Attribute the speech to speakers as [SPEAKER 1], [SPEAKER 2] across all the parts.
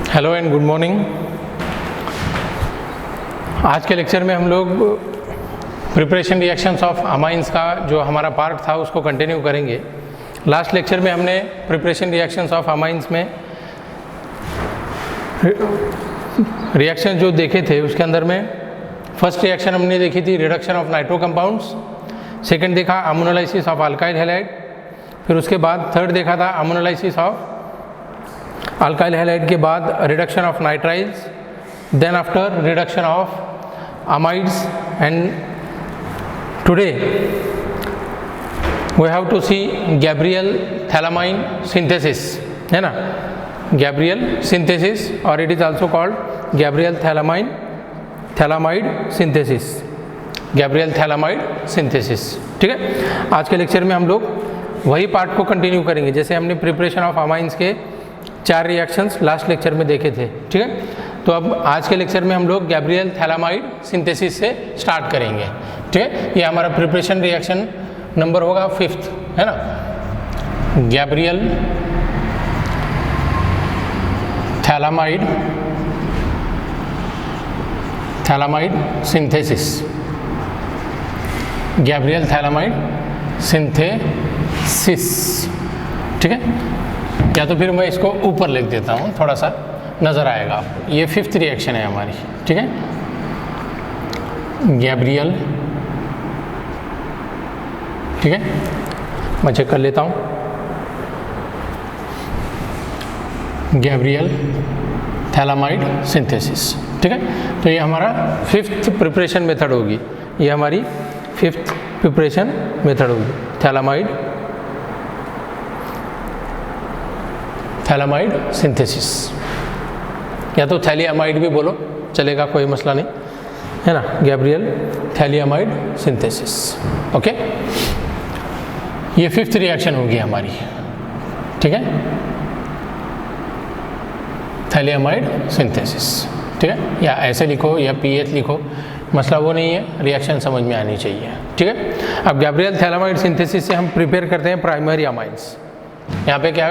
[SPEAKER 1] Hello and good morning. आज के lecture में हम लोग प्रिपरेशन रिएक्शंस ऑफ अमाइंस का जो हमारा पार्ट था उसको कंटिन्यू करेंगे। लास्ट लेक्चर में हमने प्रिपरेशन रिएक्शंस ऑफ अमाइंस में रिएक्शन जो देखे थे उसके अंदर में फर्स्ट रिएक्शन हमने देखी थी reduction of nitro compounds, second देखा अमोनोलाइसिस ऑफ अल्काइल हैलाइड, फिर उसके बाद थर्ड देखा था अमोनोलाइसिस ऑफ अल्काइल हैलाइड के बाद reduction of nitriles, then after reduction of amides and today we have to see Gabriel phthalimide synthesis, है ना, गैब्रियल सिंथेसिस और it is also called Gabriel phthalimide synthesis, Gabriel phthalimide synthesis. ठीक है, आज के lecture में हम लोग वही पार्ट को कंटिन्यू करेंगे जैसे हमने प्रिपरेशन ऑफ अमाइंस के 4 रिएक्शंस लास्ट लेक्चर में देखे थे। ठीक है, तो अब आज के लेक्चर में हम लोग गैब्रियल थैलामाइड सिंथेसिस से स्टार्ट करेंगे। ठीक है, ये हमारा प्रिपरेशन रिएक्शन नंबर होगा 5th, है ना, Gabriel phthalimide synthesis, Gabriel phthalimide synthesis. ठीक है, या तो फिर मैं इसको ऊपर लिख देता हूँ, थोड़ा सा नज़र आएगा आपको। ये 5th रिएक्शन है हमारी। ठीक है, गैब्रियल, ठीक है, मैं चेक कर लेता हूँ, गैब्रियल थैलामाइड सिंथेसिस। ठीक है, तो ये हमारा 5th प्रिपरेशन मेथड होगी, ये हमारी 5th प्रिपरेशन मेथड होगी, थैलामाइड सिंथेसिस, या तो थैलियामाइड भी बोलो चलेगा, कोई मसला नहीं, है ना, गैब्रियल थैलियामाइड सिंथेसिस। ओके, ये 5th रिएक्शन होगी हमारी। ठीक है, थैलियामाइड सिंथेसिस। ठीक है, या ऐसे लिखो या पीएच लिखो, मसला वो नहीं है, रिएक्शन समझ में आनी चाहिए। ठीक है, अब गैब्रियल थैलामाइड सिंथेसिस से हम प्रिपेयर करते हैं प्राइमरी अमाइंस। यहाँ पे क्या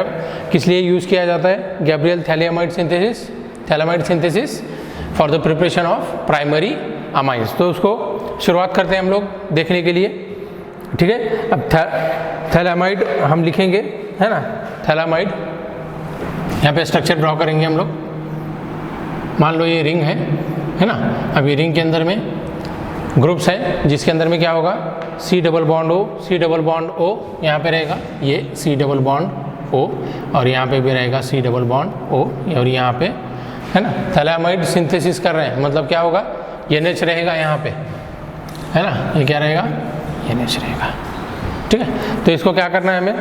[SPEAKER 1] किस लिए यूज़ किया जाता है Gabriel phthalimide synthesis for the preparation of primary amines. तो उसको शुरुआत करते हैं हम लोग देखने के लिए। ठीक है, अब थैलामाइड हम लिखेंगे, है ना, थैलामाइड, यहाँ पे स्ट्रक्चर ड्रॉ करेंगे हम लोग। मान लो ये रिंग है ना, अब ये रिंग के अंदर में ग्रुप्स है जिसके अंदर में क्या होगा, C डबल बॉन्ड O यहाँ पे रहेगा, ये C डबल बॉन्ड O, और यहाँ पे भी रहेगा C डबल बॉन्ड O, और यहाँ पे, है ना, थैलामाइड सिंथेसिस कर रहे हैं, मतलब क्या होगा, NH रहेगा यहाँ पे, है ना, ये क्या रहेगा, NH रहेगा। ठीक है, तो इसको क्या करना है, हमें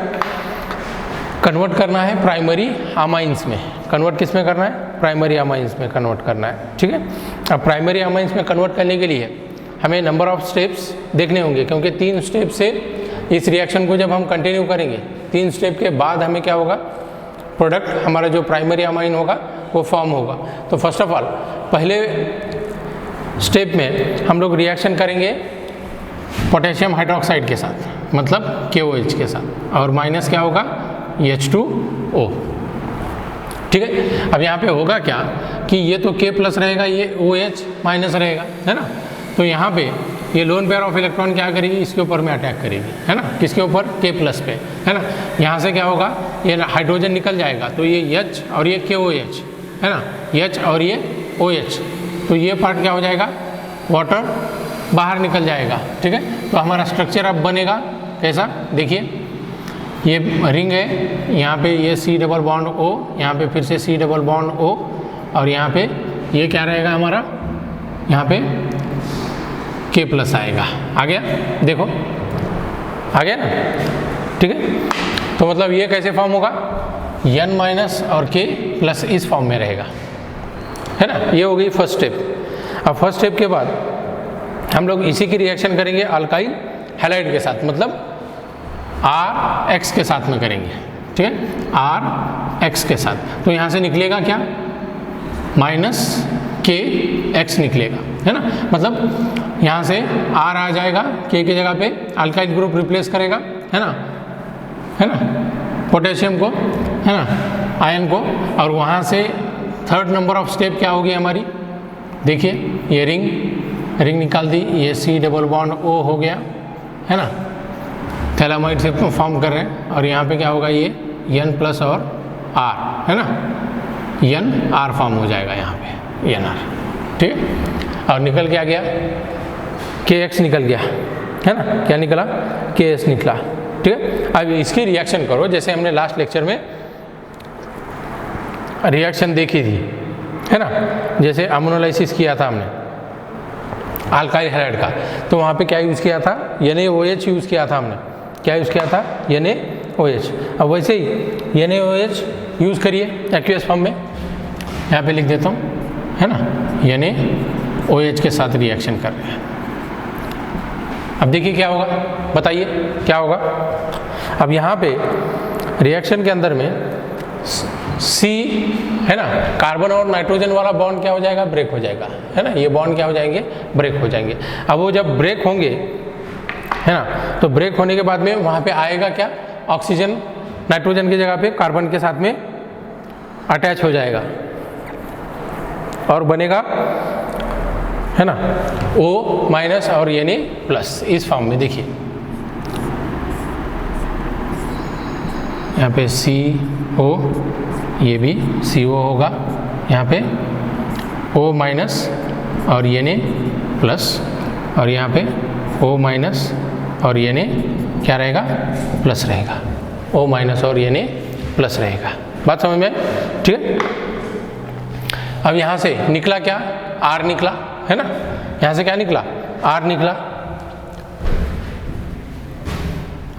[SPEAKER 1] कन्वर्ट करना है प्राइमरी अमाइंस में। कन्वर्ट किस में करना है, प्राइमरी अमाइंस में कन्वर्ट करना है। ठीक है, अब प्राइमरी अमाइंस में कन्वर्ट करने के लिए हमें नंबर ऑफ स्टेप्स देखने होंगे, क्योंकि 3 स्टेप से इस रिएक्शन को जब हम कंटिन्यू करेंगे, 3 स्टेप के बाद हमें क्या होगा, प्रोडक्ट हमारा जो प्राइमरी अमाइन होगा वो फॉर्म होगा। तो फर्स्ट ऑफ ऑल पहले स्टेप में हम लोग रिएक्शन करेंगे पोटेशियम हाइड्रोक्साइड के साथ, मतलब KOH के साथ, और माइनस क्या होगा, H2O। ठीक है, अब यहाँ पे होगा क्या कि ये तो K प्लस रहेगा, ये OH माइनस रहेगा, है ना, तो यहाँ पे ये लोन पेयर ऑफ इलेक्ट्रॉन क्या करेगी, इसके ऊपर में अटैक करेगी, है ना, किसके ऊपर, K प्लस पे, है ना। यहाँ से क्या होगा, ये हाइड्रोजन निकल जाएगा, तो ये H और ये KOH, है ना, H और ये OH, तो ये पार्ट क्या हो जाएगा, वाटर बाहर निकल जाएगा। ठीक है, तो हमारा स्ट्रक्चर अब बनेगा कैसा, देखिए, ये रिंग है, यहाँ पे ये C डबल बॉन्ड O, यहाँ पे फिर से C डबल बॉन्ड O, और यहाँ पे ये क्या रहेगा हमारा, यहाँ पे K प्लस आएगा। आ गया, देखो आ गया ना। ठीक है, तो मतलब ये कैसे फॉर्म होगा, N माइनस और K प्लस इस फॉर्म में रहेगा, है ना। ये हो गई फर्स्ट स्टेप। अब फर्स्ट स्टेप के बाद हम लोग इसी की रिएक्शन करेंगे अल्काइल हैलाइड के साथ, मतलब RX के साथ में करेंगे। ठीक है, RX के साथ, तो यहाँ से निकलेगा क्या, माइनस KX निकलेगा, है ना, मतलब यहाँ से R आ जाएगा, K की जगह पे अल्काइल ग्रुप रिप्लेस करेगा, है ना, पोटेशियम को, है ना, आयन को, और वहाँ से थर्ड नंबर ऑफ स्टेप क्या होगी हमारी, देखिए ये रिंग निकाल दी, ये C डबल बॉन्ड O हो गया, है ना, थैलामाइड से फॉर्म कर रहे हैं, और यहाँ पे क्या होगा, ये N प्लस और R, है ना, NR फॉर्म हो जाएगा यहाँ पे, NR, ठीक है। और निकल क्या गया, KX निकल गया, है ना, क्या निकला, KS निकला, ठीक है। अब इसकी रिएक्शन करो, जैसे हमने लास्ट लेक्चर में रिएक्शन देखी थी, है ना, जैसे अमोनोलाइसिस किया था हमने अल्काइल हैलाइड का, तो वहाँ पे क्या यूज़ किया था, NaOH यूज़ किया था हमने, क्या यूज़ किया था, NaOH। अब वैसे ही NaOH यूज़ करिए एक्वियस फॉर्म में, यहाँ पे लिख देता हूँ, है ना, NaOH के साथ रिएक्शन कर रहे हैं। अब देखिए क्या होगा, बताइए क्या होगा। अब यहाँ पे रिएक्शन के अंदर में C, है ना, कार्बन और नाइट्रोजन वाला बॉन्ड क्या हो जाएगा, ब्रेक हो जाएगा, है ना, ये बॉन्ड क्या हो जाएंगे, ब्रेक हो जाएंगे। अब वो जब ब्रेक होंगे, है ना, तो ब्रेक होने के बाद में वहाँ पे आएगा क्या, ऑक्सीजन नाइट्रोजन की जगह पे कार्बन के साथ में अटैच हो जाएगा और बनेगा, है ना, O माइनस और Na प्लस, इस फॉर्म में देखिए यहाँ पे CO, ये भी CO होगा, यहाँ पे O माइनस और Na प्लस, और यहाँ पे O माइनस और Na क्या रहेगा, प्लस रहेगा, O माइनस और Na प्लस रहेगा। बात समझ में, ठीक है। अब यहाँ से निकला क्या, R निकला, है ना, यहाँ से क्या निकला, R निकला,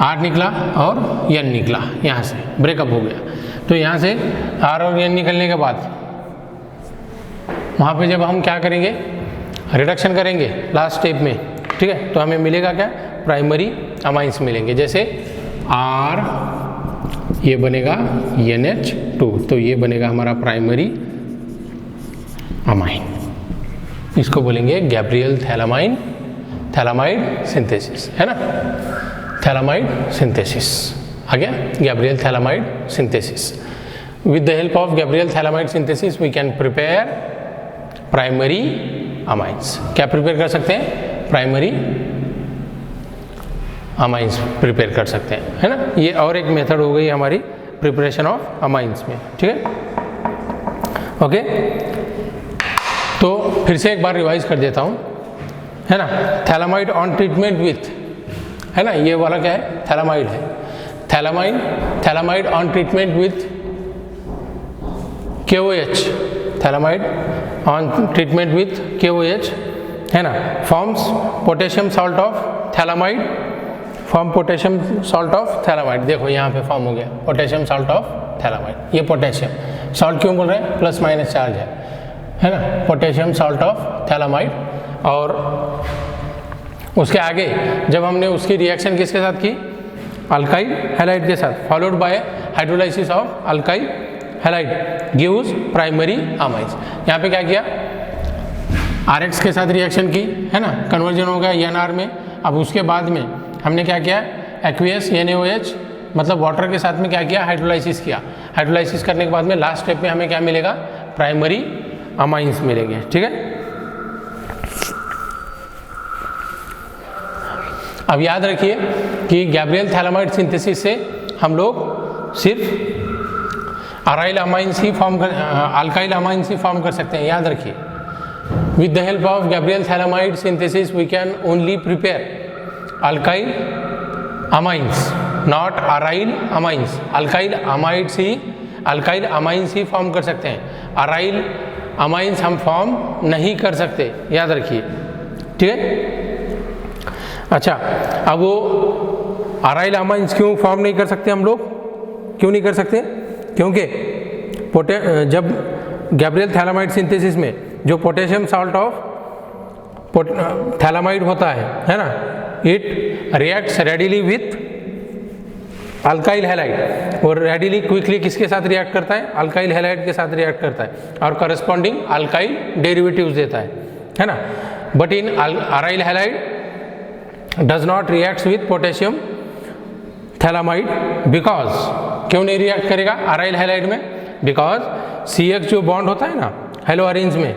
[SPEAKER 1] R निकला और N निकला, यहाँ से ब्रेकअप हो गया। तो यहाँ से R और N निकलने के बाद वहाँ पे जब हम क्या करेंगे, रिडक्शन करेंगे लास्ट स्टेप में, ठीक है, तो हमें मिलेगा क्या, प्राइमरी अमाइंस मिलेंगे, जैसे R, ये बनेगा NH2, तो ये बनेगा हमारा प्राइमरी अमाइन, इसको बोलेंगे गैब्रियल थैलामाइड सिंथेसिस, है ना, थैलामाइड सिंथेसिस आ गया, Gabriel phthalimide synthesis. With the help of Gabriel phthalimide synthesis we can prepare primary amines. क्या प्रिपेयर कर सकते हैं, प्राइमरी अमाइंस प्रिपेयर कर सकते हैं, है ना। ये और एक मेथड हो गई हमारी प्रिपरेशन ऑफ अमाइंस में, ठीक है, ओके। तो फिर से एक बार रिवाइज कर देता हूँ, है ना, थैलामाइड ऑन ट्रीटमेंट विथ, है ना, ये वाला क्या है, थैलामाइड है, phthalimide on treatment with KOH, phthalimide on treatment with KOH, है ना, forms potassium salt of phthalimide, form potassium salt of phthalimide, देखो यहाँ पे फॉर्म हो गया पोटेशियम सॉल्ट ऑफ थैलामाइड। ये पोटेशियम सॉल्ट क्यों बोल रहे हैं, प्लस माइनस चार्ज है ना, पोटेशियम सॉल्ट ऑफ थैलामाइड। और उसके आगे जब हमने उसकी रिएक्शन किसके साथ की, अल्काइल हैलाइड के साथ, followed by hydrolysis of alkyl halide gives primary amines. यहाँ पे क्या किया, RH के साथ रिएक्शन की, है ना, कन्वर्जन हो गया NR में। अब उसके बाद में हमने क्या किया, एक्वियस NaOH मतलब वाटर के साथ में क्या किया, हाइड्रोलाइसिस किया। हाइड्रोलाइसिस करने के बाद में लास्ट स्टेप में हमें क्या मिलेगा, प्राइमरी अमाइंस मिलेंगे, ठीक है। अब याद रखिए कि गैब्रियल थैलामाइड सिंथेसिस से हम लोग सिर्फ अराइल अमाइंस ही फॉर्म कर, अल्काइल अमाइंस ही फॉर्म कर सकते हैं, याद रखिए। With the help of Gabriel phthalimide synthesis we can only prepare alkyl amines, not aryl amines. Alkyl amines ही फॉर्म कर सकते हैं, अराइल अमाइंस हम फॉर्म नहीं कर सकते, याद रखिए, ठीक है। अच्छा, अब वो अराइल अमाइंस क्यों फॉर्म नहीं कर सकते हम लोग, क्यों नहीं कर सकते, क्योंकि जब गैब्रियल थैलामाइड सिंथेसिस में जो पोटेशियम सॉल्ट ऑफ थैलामाइड होता है ना, it reacts readily with alkyl halide, और रेडिली क्विकली किसके साथ रिएक्ट करता है, अल्काइल हैलाइड के साथ रिएक्ट करता है और करस्पॉन्डिंग अल्काइल डेरिवेटिव्स देता है ना। But in aryl halide does not reacts with potassium phthalimide, because, क्यों नहीं रिएक्ट करेगा अराइल हैलाइड में, बिकॉज CH जो बॉन्ड होता है ना हेलो अरेंज में,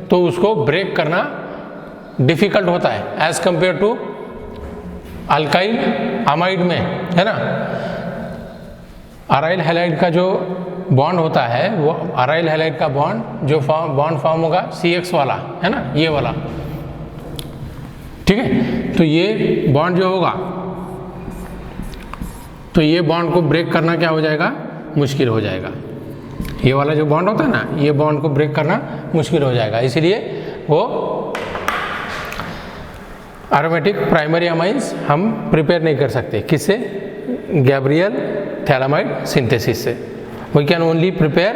[SPEAKER 1] तो उसको ब्रेक करना डिफिकल्ट होता है as compare to alkyl amide में, है ना। अराइल हैलाइड का जो बॉन्ड होता है वो अराइल हैलाइड का बॉन्ड जो बॉन्ड फॉर्म होगा CX वाला, है ना, ये वाला, ठीक है। तो ये बॉन्ड जो होगा, तो ये बॉन्ड को ब्रेक करना क्या हो जाएगा, मुश्किल हो जाएगा। ये वाला जो बॉन्ड होता है ना, ये बॉन्ड को ब्रेक करना मुश्किल हो जाएगा, इसीलिए वो एरोमेटिक प्राइमरी अमाइंस हम प्रिपेयर नहीं कर सकते। किससे? गैब्रियल थैलामाइड सिंथेसिस से। We can only prepare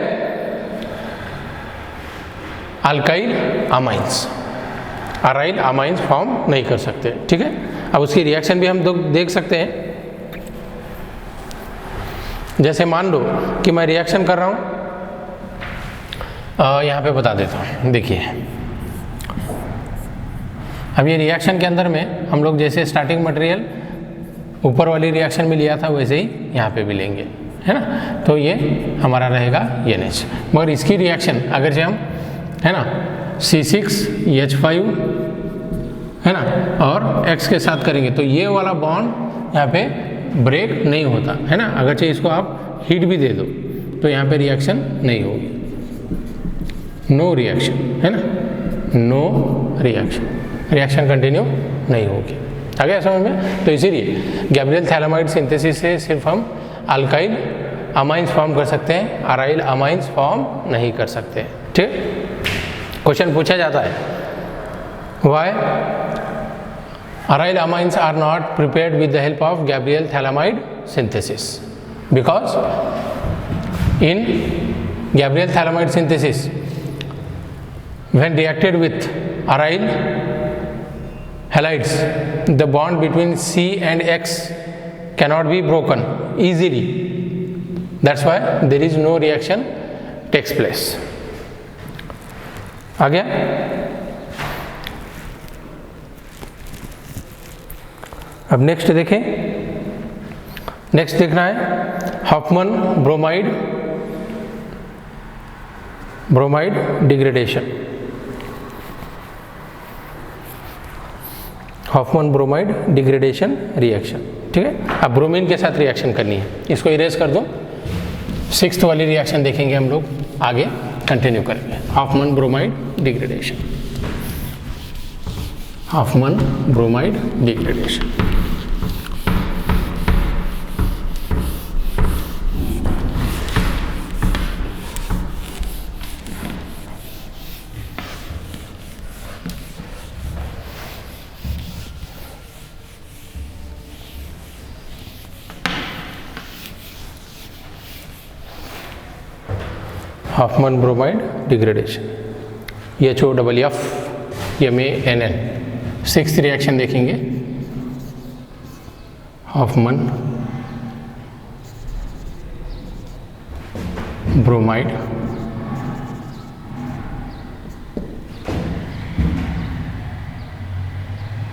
[SPEAKER 1] alkyl amines, aryl amines form नहीं कर सकते, ठीक है। अब उसकी रिएक्शन भी हम देख सकते हैं। जैसे मान लो कि मैं रिएक्शन कर रहा हूँ, यहाँ पे बता देता हूँ, देखिए। अब ये रिएक्शन के अंदर में हम लोग जैसे स्टार्टिंग मटेरियल ऊपर वाली रिएक्शन में लिया था वैसे ही यहाँ पे भी लेंगे, है ना। तो ये हमारा रहेगा NH, मगर इसकी रिएक्शन अगर से हम, है ना, C6H5, है ना, और X के साथ करेंगे तो ये वाला बॉन्ड यहाँ पे ब्रेक नहीं होता, है ना। अगर चाहे इसको आप हीट भी दे दो तो यहाँ पे रिएक्शन नहीं होगी, नो रिएक्शन, है ना, नो रिएक्शन, रिएक्शन कंटिन्यू नहीं होगी। आ गया समझ में? तो इसीलिए गैब्रियल थैलामाइड सिंथेसिस से सिर्फ हम अल्काइल अमाइंस फॉर्म कर सकते हैं, अराइल अमाइंस फॉर्म नहीं कर सकते, ठीक। क्वेश्चन पूछा जाता है, why aryl amines are not prepared with the help of Gabriel phthalimide synthesis? Because in Gabriel phthalimide synthesis when reacted with aryl halides, the bond between C and X cannot be broken easily. That's why there is no reaction takes place. आ गया? अब next देखें, next देखना है Hoffman bromide degradation. Hoffman bromide degradation reaction, ठीक है। अब bromine के साथ रिएक्शन करनी है, इसको इरेज कर दो। 6th वाली रिएक्शन देखेंगे हम लोग, आगे कंटिन्यू करेंगे। Hoffman bromide degradation, Hoffman bromide degradation. Hoffman bromide degradation, HOFF MANN। 6th reaction देखेंगे, हॉफमन ब्रोमाइड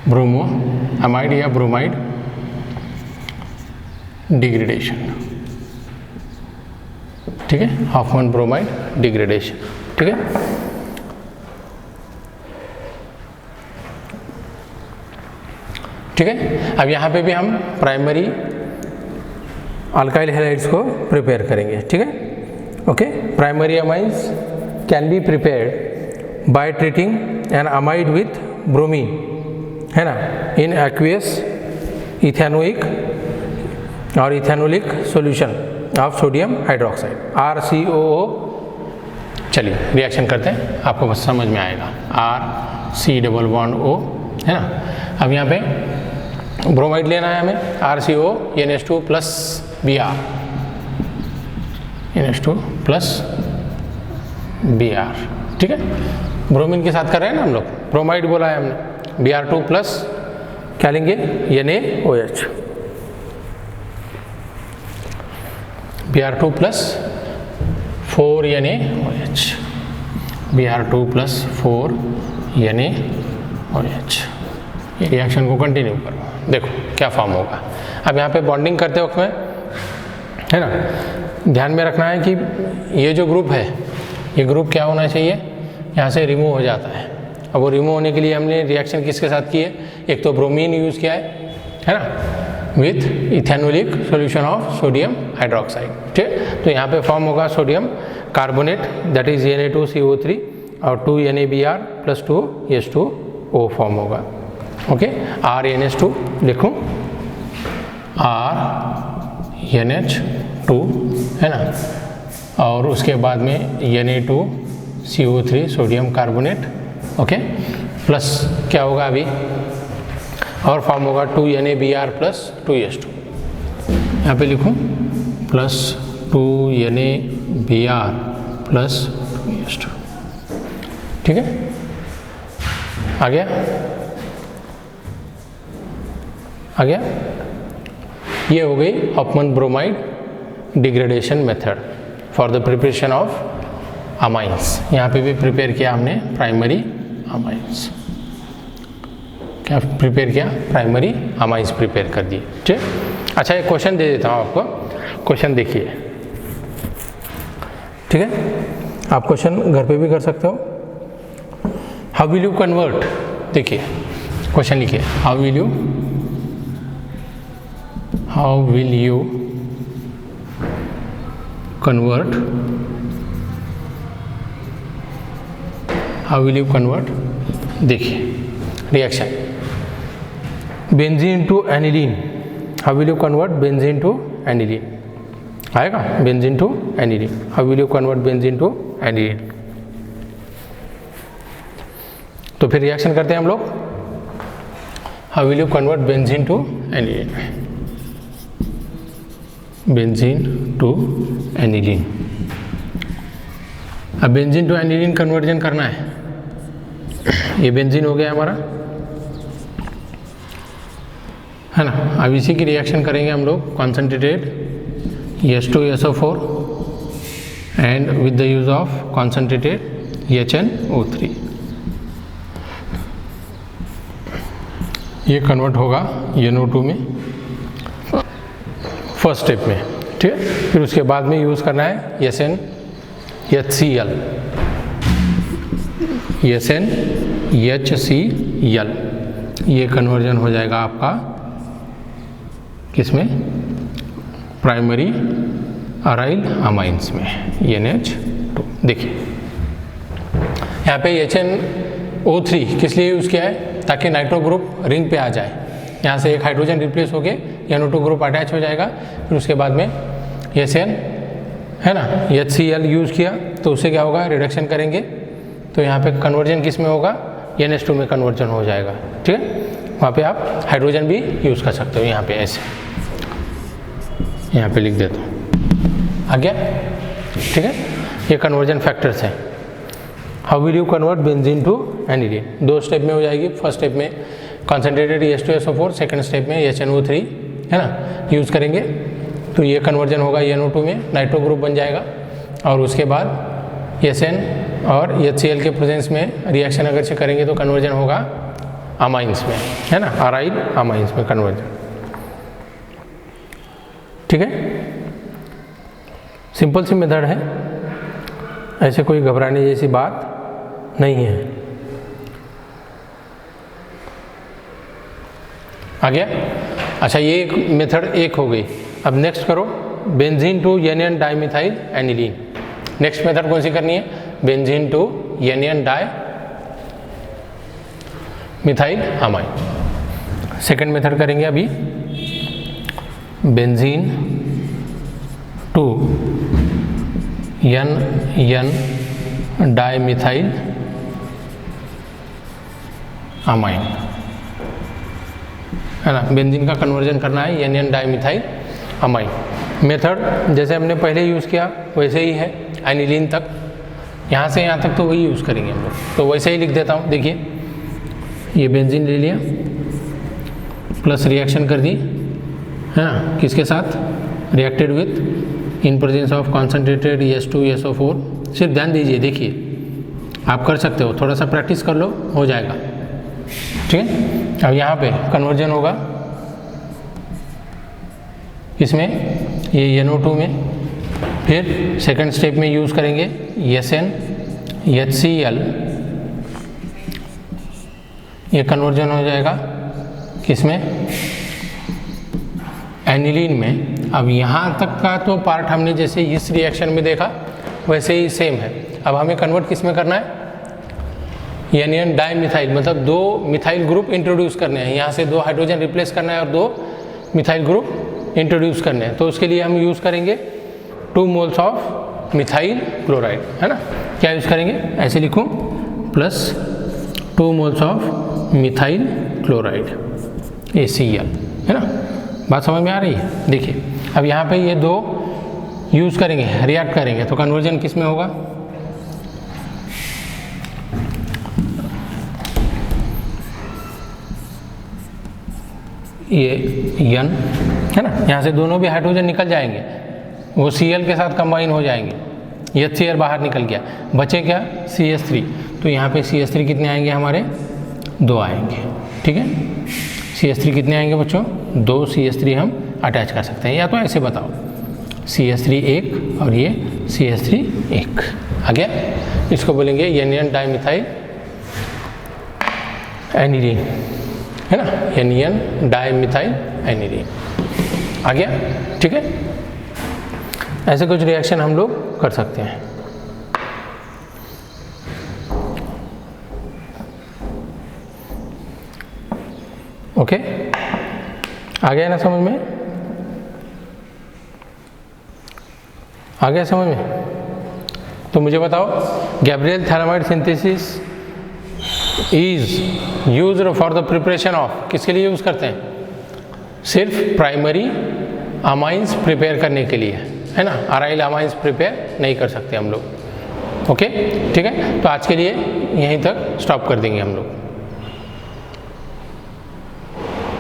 [SPEAKER 1] ब्रोमो अमाइड या ब्रोमाइड डिग्रेडेशन, ठीक है। हॉफमन ब्रोमाइड डिग्रेडेशन, ठीक है। ठीक है। अब यहाँ पे भी हम प्राइमरी अल्काइल हैलाइड्स को प्रिपेयर करेंगे, ठीक है। Okay, primary amines can be prepared by treating an amide with bromine, है ना, इन एक्वियस इथेनोइक और ethanolic solution of sodium hydroxide RCOO। चलिए रिएक्शन करते हैं, आपको बस समझ में आएगा। RC⋯O, है ना। अब यहाँ पे ब्रोमाइड लेना है हमें, RCO NH2 plus Br, NH2 plus Br, ठीक है। ब्रोमीन के साथ कर रहे हैं ना हम लोग, ब्रोमाइड बोला है हमने, Br2 प्लस क्या लेंगे, NaOH, Br2 plus 4 NaOH, Br2 plus 4 NaOH। ये रिएक्शन को कंटिन्यू करो, देखो क्या फॉर्म होगा। अब यहाँ पे बॉन्डिंग करते वक्त में, है ना, ध्यान में रखना है कि ये जो ग्रुप है ये ग्रुप क्या होना चाहिए, यहाँ से रिमूव हो जाता है। अब वो रिमूव होने के लिए हमने रिएक्शन किसके साथ की है, एक तो ब्रोमीन यूज़ किया है ना, with ethanolic solution of sodium hydroxide. ठीक, तो यहाँ पे फॉर्म होगा sodium carbonate, that is Na2CO3 और 2NaBr प्लस 2H2O फॉर्म होगा। ओके, RNH2 लिखूँ, RNH2 है ना, और उसके बाद में Na2CO3 sodium carbonate, okay, plus क्या होगा अभी और फॉर्म होगा 2NaBr प्लस 2H2, यहाँ पे लिखूँ प्लस 2NaBr प्लस 2H2। ठीक है, आ गया, आ गया। ये हो गई Hoffmann bromide degradation method for the preparation of amines. यहाँ पे भी प्रिपेयर किया हमने प्राइमरी अमाइंस। क्या प्रिपेयर किया, प्राइमरी अमाइंस प्रिपेयर कर दिए। ठीक, अच्छा एक क्वेश्चन दे देता हूँ आपको, क्वेश्चन देखिए। ठीक है, आप क्वेश्चन घर पे भी कर सकते हो। हाउ विल यू कन्वर्ट, देखिए क्वेश्चन लिखिए, how will you convert, how will you convert, देखिए reaction benzene to aniline, how will you convert benzene to aniline, आएगा benzene to aniline, how will you convert benzene to aniline. तो फिर reaction करते हैं हम लोग, how will you convert benzene to aniline, benzene to aniline. अब benzene to aniline conversion करना है, ये बेंजीन हो गया हमारा, है ना। अब इसी की रिएक्शन करेंगे हम लोग, concentrated H2SO4 and with the use of concentrated HNO3, ये कन्वर्ट होगा NO2 में फर्स्ट स्टेप में। ठीक है, फिर उसके बाद में यूज़ करना है SnHCl, ये कन्वर्जन हो जाएगा आपका किसमें, प्राइमरी अराइल अमाइंस में, NH2। देखिए यहाँ पे HNO3 किस लिए यूज़ किया है, ताकि नाइट्रो ग्रुप रिंग पे आ जाए, यहाँ से एक हाइड्रोजन रिप्लेस होके NO2 ग्रुप अटैच हो जाएगा। फिर उसके बाद में SN है ना, HCl यूज़ किया तो उससे क्या होगा, रिडक्शन करेंगे तो यहाँ पे कन्वर्जन किस में होगा, NH2 में कन्वर्जन हो जाएगा। ठीक है, वहाँ पे आप हाइड्रोजन भी यूज़ कर सकते हो, यहाँ पे ऐसे, यहाँ पे लिख देता हूँ, आ गया। ठीक है, ये कन्वर्जन फैक्टर्स हैं। How will you convert benzene to aniline, दो स्टेप में हो जाएगी। फर्स्ट स्टेप में कॉन्सेंट्रेटेड H2SO4, सेकेंड स्टेप में HNO3 है ना यूज़ करेंगे, तो ये कन्वर्जन होगा NO2 में, नाइट्रो ग्रुप बन जाएगा। और उसके बाद SN और HCl के प्रेजेंस में रिएक्शन अगर से करेंगे तो कन्वर्जन होगा अमाइंस में, है ना, अराइल अमाइंस में कन्वर्जन। ठीक है, सिंपल सी मेथड है, ऐसे कोई घबराने जैसी बात नहीं है। आ गया, अच्छा ये एक मेथड एक हो गई। अब नेक्स्ट करो, benzene to NN dimethyl aniline. Next method कौन सी करनी है, benzene to NN dimethyl amine. Second method करेंगे अभी, benzene to NN dimethyl amine, है ना, बेंजीन का कन्वर्जन करना है NN डाइमिथाइल अमाइन। मेथड जैसे हमने पहले यूज़ किया वैसे ही है, एनिलीन तक, यहाँ से यहाँ तक तो वही यूज़ करेंगे हम लोग, तो वैसे ही लिख देता हूँ। देखिए ये बेंजीन ले लिया, प्लस रिएक्शन कर दी, है ना, किसके साथ, reacted with in presence of concentrated H2SO4। सिर्फ ध्यान दीजिए, देखिए आप कर सकते हो, थोड़ा सा प्रैक्टिस कर लो, हो जाएगा। ठीक है, अब यहाँ पे कन्वर्जन होगा इसमें, ये NO2 में, फिर सेकंड स्टेप में यूज़ करेंगे SN HCl, ये कन्वर्जन हो जाएगा किसमें, एनिलीन में। अब यहाँ तक का तो पार्ट हमने जैसे इस रिएक्शन में देखा वैसे ही सेम है। अब हमें कन्वर्ट किस में करना है, एन डाई मिथाइल, मतलब 2 मिथाइल ग्रुप इंट्रोड्यूस करने हैं, यहाँ से 2 हाइड्रोजन रिप्लेस करना है और 2 मिथाइल ग्रुप इंट्रोड्यूस करने हैं। तो उसके लिए हम यूज़ करेंगे 2 मोल्स ऑफ मिथाइल क्लोराइड, है ना। क्या यूज़ करेंगे, ऐसे लिखूँ plus 2 moles of methyl chloride ACl, है ना। बात समझ में आ रही है। देखिए अब यहाँ पे ये 2 यूज़ करेंगे, रिएक्ट करेंगे, तो कन्वर्जन किस में होगा, ये N, है ना। यहाँ से दोनों भी हाइड्रोजन निकल जाएंगे, वो Cl के साथ कंबाइन हो जाएंगे, HCl बाहर निकल गया, बचे क्या CH3। तो यहाँ पे CH3 कितने आएंगे हमारे, 2 आएंगे, ठीक है। CH3 कितने आएंगे बच्चों, 2 CH3 हम अटैच कर सकते हैं, या तो ऐसे बताओ CH3 1 और ये CH3 1 आ गया। इसको बोलेंगे एन डाइमिथाइल एनिलीन, है ना, एन डाइमिथाइल एनिलीन आ गया, ठीक है। ऐसे कुछ रिएक्शन हम लोग कर सकते हैं। ओके, आ गया ना समझ में, आ गया समझ में। तो मुझे बताओ, Gabriel phthalimide synthesis is used for the preparation of, किसके लिए यूज़ करते हैं, सिर्फ प्राइमरी अमाइंस प्रिपेयर करने के लिए, है ना। अराइल अमाइंस प्रिपेयर नहीं कर सकते हम लोग। ओके, ठीक है। तो आज के लिए यहीं तक स्टॉप कर देंगे हम लोग।